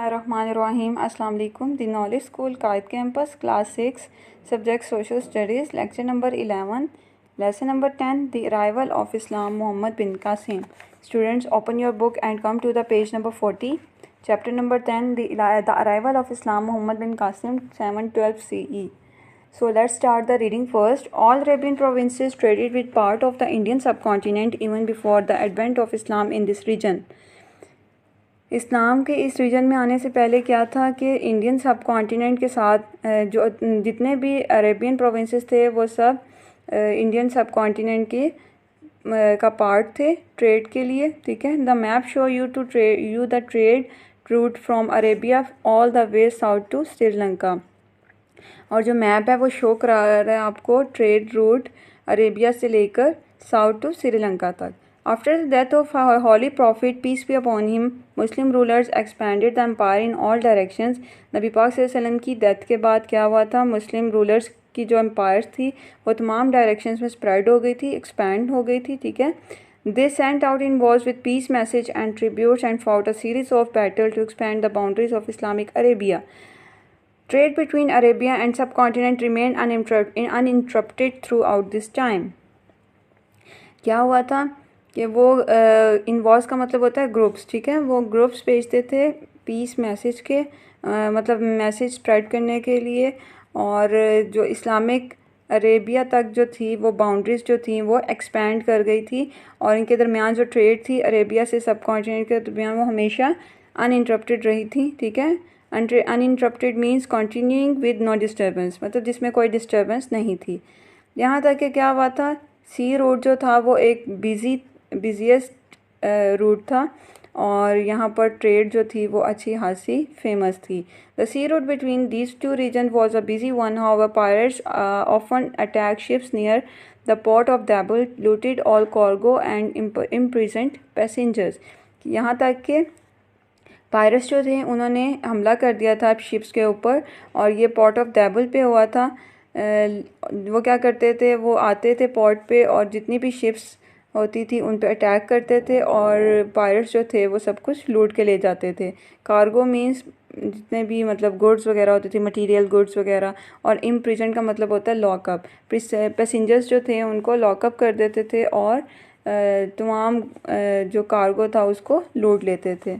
बिस्मिल्लाहिर्रहमानिर्रहीम। अस्सलाम वालेकुम। The knowledge school Quaid campus class 6 subject social studies lecture number 11 lesson number 10 the arrival of Islam Muhammad bin Qasim. Students open your book and come to the page number 40 chapter number 10 the arrival of Islam Muhammad bin Qasim 712 CE. So let's start the reading first. All Arabian provinces traded with part of the Indian subcontinent even before the advent of Islam in this region. इस्लाम के इस reason में आने से पहले क्या था कि Indian सब कॉन्टिनेंट के साथ जो जितने भी अरेबियन प्रोविंसेस थे वो सब इंडियन सब कॉन्टिनेंट के का पार्ट थे ट्रेड के लिए। ठीक है। The map show you to the trade route from Arabia all the way south to Sri Lanka. और जो मैप है वो शो करा रहा है आपको ट्रेड रूट अरेबिया से लेकर साउथ टू श्रीलंका तक। After the death of Holy Prophet, peace be upon him, Muslim rulers expanded the empire in all directions. नबी पाक सल्लल्लाहु अलैहि वसल्लम की डेथ के बाद क्या हुआ था, मुस्लिम रूलर्स की जो एम्पायर थी वो तमाम डायरेक्शंस में स्प्रेड हो गई थी, एक्सपैंड हो गई थी। ठीक है। They sent out envoys with peace message and tributes and fought a series of battles to expand the boundaries of Islamic Arabia. Trade between Arabia and subcontinent remained uninterrupted throughout this time. क्या हुआ था कि वो invoice का मतलब होता है groups. ठीक है। वो ग्रुप्स भेजते थे पीस मैसेज के मतलब मैसेज स्प्रेड करने के लिए। और जो इस्लामिक अरेबिया तक जो थी वो बाउंड्रीज़ जो थी वो एक्सपेंड कर गई थी। और इनके दरमियान जो ट्रेड थी अरेबिया से सब कॉन्टिनेंट के दरमियान वो हमेशा अनइंटरप्टेड रही थी। ठीक है। Uninterrupted means continuing with no disturbance, मतलब जिसमें कोई डिस्टर्बेंस नहीं थी। यहाँ तक कि क्या हुआ था, सी रोड जो था वो एक बिज़ीएस्ट रूट था और यहाँ पर ट्रेड जो थी वो अच्छी खासी फेमस थी। The sea route between these two region was a busy one. However pirates often attack ships near the port of Daibul, looted all cargo and imprisoned passengers. यहाँ तक कि पायरेट्स जो थे उन्होंने हमला कर दिया था शिप्स के ऊपर और ये पोर्ट ऑफ दैबुल पे हुआ था। वो क्या करते थे, वो आते थे पोर्ट पे और जितनी भी शिप्स होती थी उन पे अटैक करते थे और पायरेट्स जो थे वो सब कुछ लूट के ले जाते थे। कार्गो मींस जितने भी मतलब गुड्स वगैरह होती थी, मटेरियल गुड्स वगैरह। और इम्प्रिजन का मतलब होता है लॉकअप। पैसेंजर्स जो थे उनको लॉकअप कर देते थे और तमाम जो कार्गो था उसको लूट लेते थे।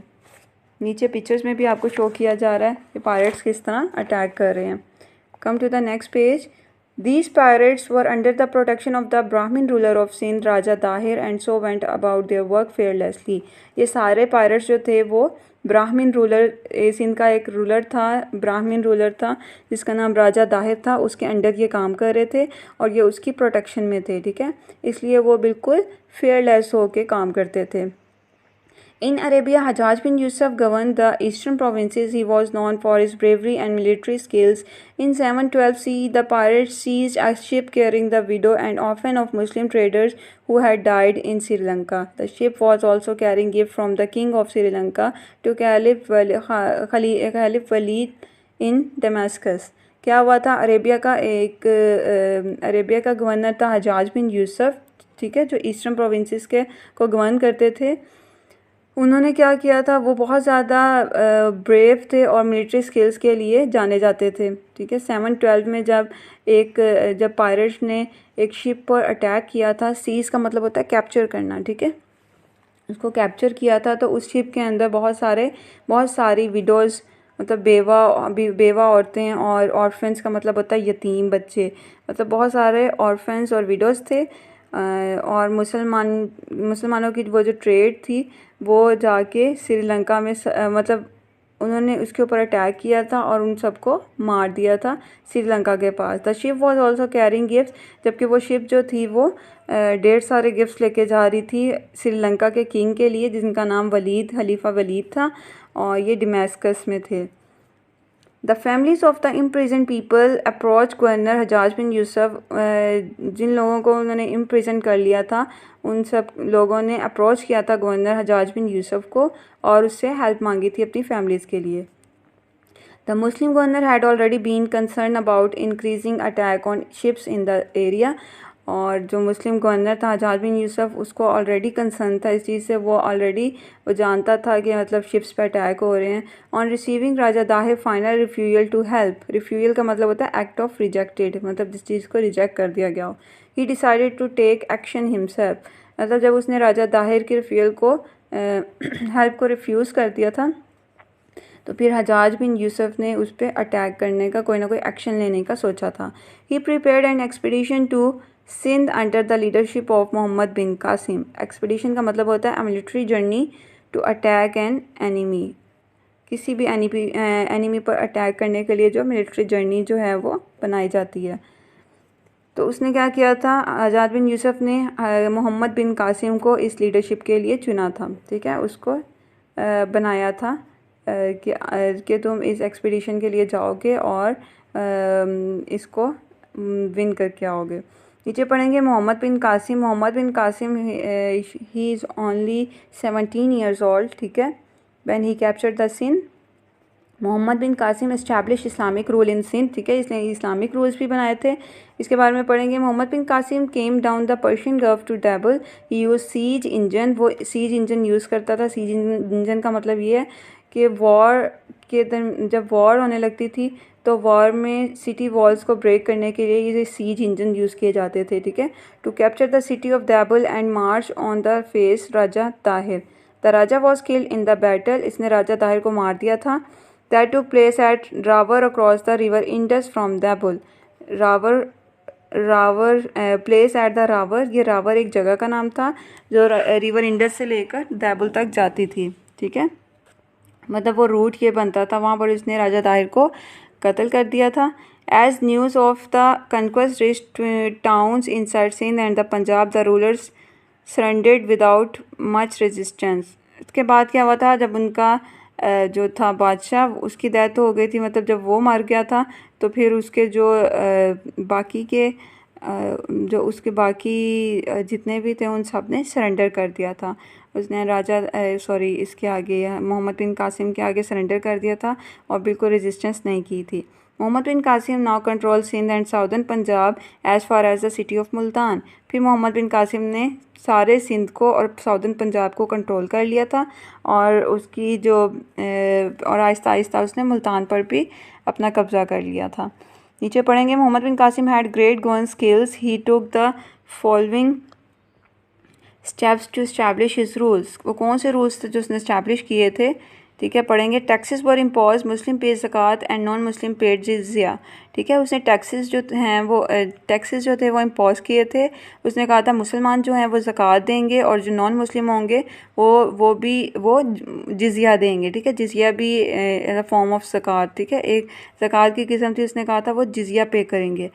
नीचे पिक्चर्स में भी आपको शो किया जा रहा है कि पायरेट्स किस तरह अटैक कर रहे हैं। Come to the next page. These pirates were under the protection of the Brahmin ruler of Sindh, Raja Dahir, and so went about their work fearlessly. ये सारे pirates जो थे वो ब्राह्मीन रूलर, सिंध का एक रूलर था, ब्राह्मीन रूलर था जिसका नाम राजा दाहिर था, उसके अंडर ये काम कर रहे थे और ये उसकी प्रोटेक्शन में थे। ठीक है। इसलिए वो बिल्कुल फेयरलेस होके काम करते थे। In Arabia, Hajjaj bin Yusuf governed the eastern provinces. He was known for his bravery and military skills. In 712 CE, the pirates seized a ship carrying the widow and orphan of Muslim traders who had died in Sri Lanka. The ship was also carrying gifts from the king of Sri Lanka to Caliph Walid in Damascus. क्या हुआ था, Arabia का governor था हजाज bin Yusuf. ठीक है। जो eastern provinces के को गवर्न करते थे। उन्होंने क्या किया था, वो बहुत ज़्यादा ब्रेव थे और मिलिट्री स्किल्स के लिए जाने जाते थे। ठीक है। 712 में जब पायरेट्स ने एक शिप पर अटैक किया था, सीज का मतलब होता है कैप्चर करना। ठीक है। उसको कैप्चर किया था तो उस शिप के अंदर बहुत सारी विडोज़ मतलब बेवा औरतें और ऑर्फेंस का मतलब होता है यतीम बच्चे, मतलब बहुत सारे ऑर्फेंस और विडोज़ थे। और मुसलमानों की वो जो ट्रेड थी वो जाके श्रीलंका में मतलब उन्होंने उसके ऊपर अटैक किया था और उन सबको मार दिया था श्रीलंका के पास। The ship was also carrying gifts, जबकि वो शिप जो थी वो ढेर सारे गिफ्ट्स लेके जा रही थी श्रीलंका के किंग के लिए, जिनका नाम खलीफा वलीद था और ये डमस्कस में थे। The families of the imprison people approach governor Hajjaj bin Yusuf. जिन लोगों को उन्होंने इम्प्रिजन कर लिया था उन सब लोगों ने अप्रोच किया था गवर्नर हजाज बिन यूसुफ को और उससे हेल्प मांगी थी अपनी फैमिलीज़ के लिए। The Muslim governor had already been concern about increasing attack on ships in the area. और जो मुस्लिम गवर्नर था हजाज बिन यूसुफ, उसको ऑलरेडी कंसर्न था इस चीज़ से, वो जानता था कि मतलब शिप्स पे अटैक हो रहे हैं। On receiving Raja Dahir final refusal to help, refusal का मतलब होता है एक्ट ऑफ रिजेक्टेड, मतलब जिस चीज़ को रिजेक्ट कर दिया गया हो। ही decided to take action himself, मतलब जब उसने राजा दाहिर के रिफ्यूजल को हेल्प को रिफ्यूज़ कर दिया था, तो फिर हजाज बिन यूसुफ ने उस पर अटैक करने का, कोई ना कोई एक्शन लेने का सोचा था। He prepared an expedition to Sindh under the leadership of Muhammad bin Qasim. Expedition का मतलब होता है military journey to attack an enemy, किसी भी एनिमी पर अटैक करने के लिए जो मिलिट्री जर्नी जो है वो बनाई जाती है। तो उसने क्या किया था, आज़ाद बिन यूसुफ ने मोहम्मद बिन कासिम को इस लीडरशिप के लिए चुना था, ठीक है, उसको बनाया था कि तुम इस एक्सपीडिशन के लिए जाओगे और इसको विन करके आओगे। नीचे पढ़ेंगे Muhammad bin Qasim. Muhammad bin Qasim he is only 17 years old, ठीक है, when he captured the Sindh. Muhammad bin Qasim establish Islamic rule in Sindh, ठीक है, इसने इस्लामिक रूल्स भी बनाए थे। इसके बारे में पढ़ेंगे। Muhammad bin Qasim came down the Persian Gulf to Daibal, he use siege engine, वो सीज इंजन यूज़ करता था। सीज इंजन का मतलब ये है कि वॉर के दिन जब वॉर होने लगती थी तो वॉर में सिटी वॉल्स को ब्रेक करने के लिए ये सीज इंजन यूज़ किए जाते थे, ठीक है। To capture the city of Daibal and march on the face Raja Tahir, the Raja was killed in the battle, इसने राजा ताहिर को मार दिया था। That took place at Rawar across the river Indus from Dabul. Rawar place at the river, ये रावर एक जगह का नाम था जो रिवर इंडस से लेकर दैबुल तक जाती थी, ठीक है, मतलब वो रूट ये बनता था, वहाँ पर उसने राजा ताहिर को कत्ल कर दिया था। As news of the conquest reached towns inside Sindh and the Punjab, the rulers surrendered without much resistance. इसके बाद क्या हुआ था, जब उनका जो था बादशाह, उसकी डेथ हो गई थी, मतलब जब वो मर गया था तो फिर उसके जो बाकी जितने भी थे उन सब ने सरेंडर कर दिया था। उसने इसके आगे मोहम्मद बिन कासिम के आगे सरेंडर कर दिया था और बिल्कुल रेजिस्टेंस नहीं की थी। Muhammad bin Qasim now control Sindh and southern Punjab as far as the city of Multan. फिर मोहम्मद बिन कासिम ने सारे सिंध को और साउदर्न पंजाब को कंट्रोल कर लिया था और और आहिस्ता आहिस्ता उसने मुल्तान पर भी अपना कब्ज़ा कर लिया था। नीचे पढ़ेंगे। Muhammad bin Qasim had great gun skills, he took the following steps to establish his rules. वो कौन से रूल्स थे जो उसने इस्टेब्लिश किए थे, ठीक है, पढ़ेंगे। Taxes were impose, Muslim paid zakat and non Muslim paid jizya, ठीक है, उसने टैक्सेस जो थे वो इम्पोज किए थे। उसने कहा था मुसलमान जो हैं वो ज़कात देंगे और जो नॉन मुस्लिम होंगे वो जिज़िया देंगे, ठीक है, जिज़िया भी फॉर्म ऑफ ज़कात, ठीक है, एक ज़कात की किस्म थी। उसने कहा था वो जिज़िया पे करेंगे।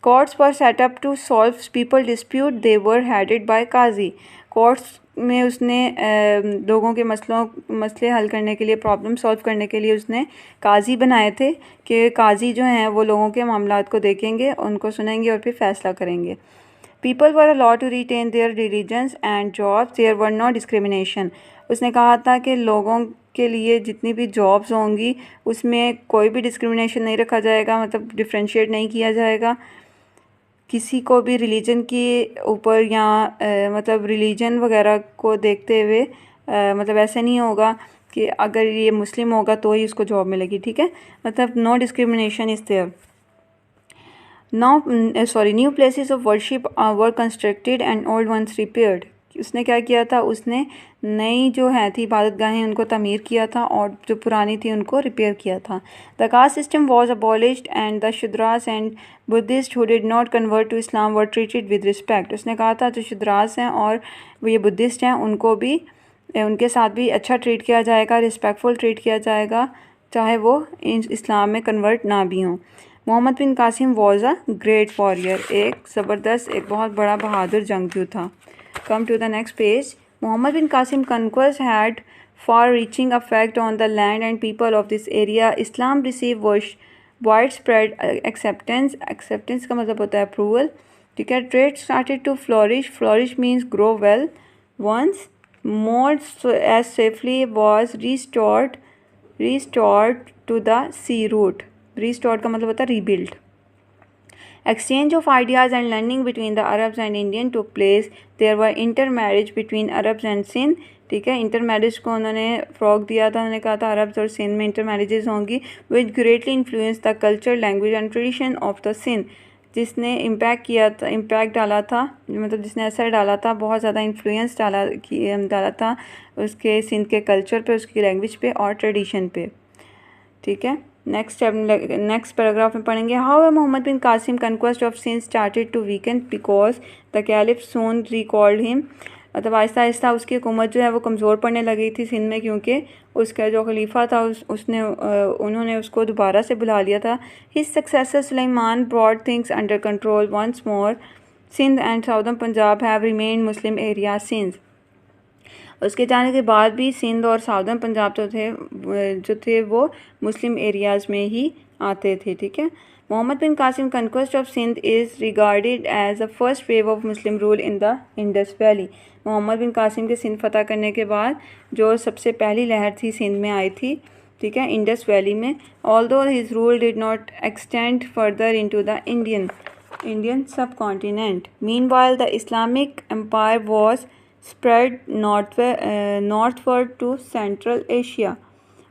Courts were set up to solve people dispute, they were headed by qazi. Courts में उसने लोगों के मसले हल करने के लिए, प्रॉब्लम सॉल्व करने के लिए उसने काजी बनाए थे कि काजी जो हैं वो लोगों के मामलात को देखेंगे, उनको सुनेंगे और फिर फैसला करेंगे। People were allowed to retain their religions and jobs, there were no discrimination. उसने कहा था कि लोगों के लिए जितनी भी जॉब्स होंगी उसमें कोई भी डिस्क्रिमिनेशन नहीं रखा जाएगा, मतलब डिफ्रेंशिएट नहीं किया जाएगा किसी को भी रिलीजन के ऊपर या मतलब रिलीजन वगैरह को देखते हुए, मतलब ऐसे नहीं होगा कि अगर ये मुस्लिम होगा तो ही उसको जॉब मिलेगी, ठीक है, मतलब no discrimination is there. New places of worship were constructed and old ones repaired. उसने क्या किया था, उसने नई जो है थी इबादत गाहें उनको तमीर किया था और जो पुरानी थी उनको रिपेयर किया था। The caste system was abolished and the Shudras and Buddhist who did not convert to Islam were treated with respect. उसने कहा था जो शुद्रास हैं और वो ये बुद्धिस्ट हैं उनको भी, उनके साथ भी अच्छा ट्रीट किया जाएगा, रिस्पेक्टफुल ट्रीट किया जाएगा, चाहे वो इस्लाम में कन्वर्ट ना भी हों। Muhammad bin Qasim was a great warrior, एक ज़बरदस्त, एक बहुत बड़ा बहादुर जंगजू था। Come to the next page. Muhammad bin Qasim conquest had far-reaching effect on the land and people of this area. Islam received widespread acceptance. Acceptance का मतलब होता है approval. ठीक है. Trade started to flourish. Flourish means grow well. Once more as safely was restored to the sea route. Restored का मतलब होता है rebuilt. Exchange of ideas and learning between the Arabs and Indian took place. There were intermarriage between Arabs and Sindh. ठीक है, inter marriage को उन्होंने फ़रोग़ दिया था, उन्होंने कहा था अरब्स और सिंध में इंटर मैरिजेज़ होंगी, which greatly influence the culture, language and tradition of the Sindh, जिसने इम्पैक्ट डाला था, मतलब जिसने असर डाला था, बहुत ज़्यादा इन्फ्लुएंस डाला था उसके सिंध के कल्चर पे, उसकी लैंग्वेज पे और ट्रेडिशन पे। ठीक है, नेक्स्ट पैराग्राफ में पढ़ेंगे। How Muhammad bin Qasim conquest of Sindh started to weaken because the caliph soon recalled him, मतलब आहिस्ता आहिस्ता उसकी हुकूमत जो है वो कमज़ोर पड़ने लगी थी सिंध में, क्योंकि उसका जो खलीफा था उन्होंने उसको दोबारा से बुला लिया था। His successor Sulaiman brought things under control once more, Sindh and southern Punjab have remained Muslim area Sindh. उसके जाने के बाद भी सिंध और साउदर्न पंजाब जो थे वो मुस्लिम एरियाज़ में ही आते थे। ठीक है, Muhammad bin Qasim conquest of Sindh is regarded as the first wave of Muslim rule in the Indus valley. Muhammad bin Qasim के सिंध फतह करने के बाद जो सबसे पहली लहर थी सिंध में आई थी, ठीक है, इंडस वैली में। Although his rule did not extend further into the Indian subcontinent. Meanwhile the Islamic empire was spread northward to Central Asia.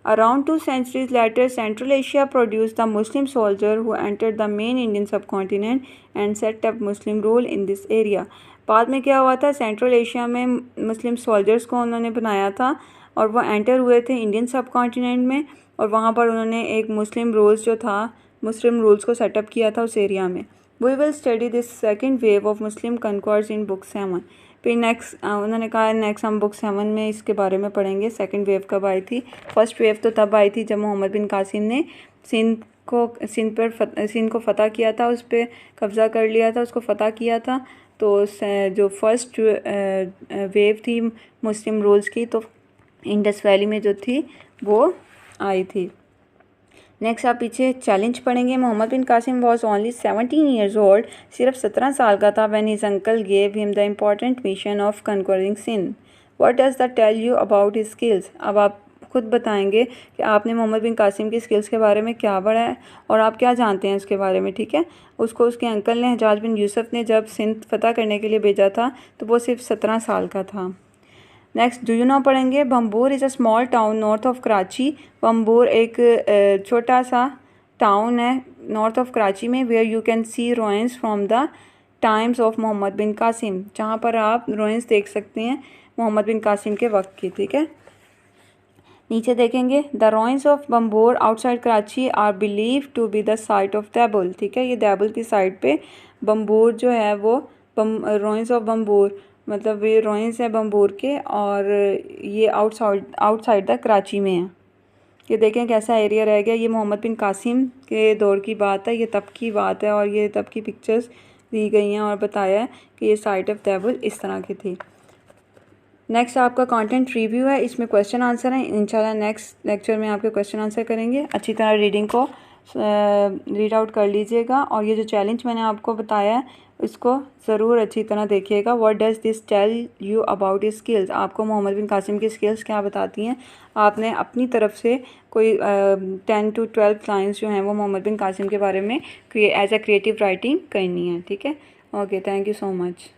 Around 2 centuries later, Central Asia produced the Muslim soldier who entered the main Indian subcontinent and set up Muslim rule in this area. बाद में क्या हुआ था, central Asia में मुस्लिम soldiers को उन्होंने बनाया था और वो एंटर हुए थे इंडियन सब कॉन्टिनेंट में, और वहाँ पर उन्होंने एक मुस्लिम रूल्स को सेटअप किया था उस एरिया में। We will study this second wave of Muslim conquest in book 7. फिर उन्होंने कहा नेक्स्ट हम बुक 7 में इसके बारे में पढ़ेंगे, सेकंड वेव कब आई थी। फर्स्ट वेव तो तब आई थी जब मोहम्मद बिन कासिम ने सिंध को फ़तह किया था, उस पर कब्ज़ा कर लिया था, उसको फ़तह किया था। तो जो फर्स्ट वेव थी मुस्लिम रूल्स की, तो इंडस वैली में जो थी वो आई थी। नेक्स्ट आप पीछे चैलेंज पढ़ेंगे। Muhammad bin Qasim was only 17 years old, सिर्फ 17 साल का था, when his uncle gave him the important mission of conquering Sindh. What does that tell you about his skills. अब आप खुद बताएंगे कि आपने मोहम्मद बिन कासिम की स्किल्स के बारे में क्या पढ़ा है और आप क्या जानते हैं उसके बारे में। ठीक है, उसको उसके अंकल ने, हजाज बिन यूसुफ ने, जब सिंध फतह करने के लिए भेजा था तो वो सिर्फ 17 साल का था। नेक्स्ट डू यू नो पढ़ेंगे। Bhambore is a small town north of Karachi. Bhambore एक छोटा सा टाउन है नॉर्थ ऑफ कराची में, where you can see ruins from the times of Muhammad bin Qasim, जहाँ पर आप रोइंस देख सकते हैं मोहम्मद बिन कासिम के वक्त की। ठीक है, नीचे देखेंगे the ruins of Bhambore outside Karachi are believe to be the site of Daibul. ठीक है, ये दैबुल की साइड पे बम्बूर जो है वो रोइंस ऑफ बम्बूर, मतलब ये रोइंस है बम्बूर के, और ये आउटसाइड द कराची में है। ये देखें कैसा एरिया रह गया। ये मोहम्मद बिन कासिम के दौर की बात है, ये तब की बात है, और ये तब की पिक्चर्स दी गई हैं और बताया है कि ये साइट ऑफ दैबुल इस तरह की थी। नेक्स्ट आपका कंटेंट रिव्यू है, इसमें क्वेश्चन आंसर है। इंशाल्लाह नेक्स्ट लेक्चर में आपके क्वेश्चन आंसर करेंगे। अच्छी तरह रीडिंग को रीड आउट कर लीजिएगा, और ये जो चैलेंज मैंने आपको बताया है इसको ज़रूर अच्छी तरह देखिएगा। What does this tell you about his skills. आपको मोहम्मद बिन कासिम की स्किल्स क्या बताती हैं। आपने अपनी तरफ से कोई 10 to 12 लाइन्स जो हैं वो मोहम्मद बिन कासिम के बारे में एज अ क्रिएटिव राइटिंग करनी है। ठीक है, okay, thank you so much.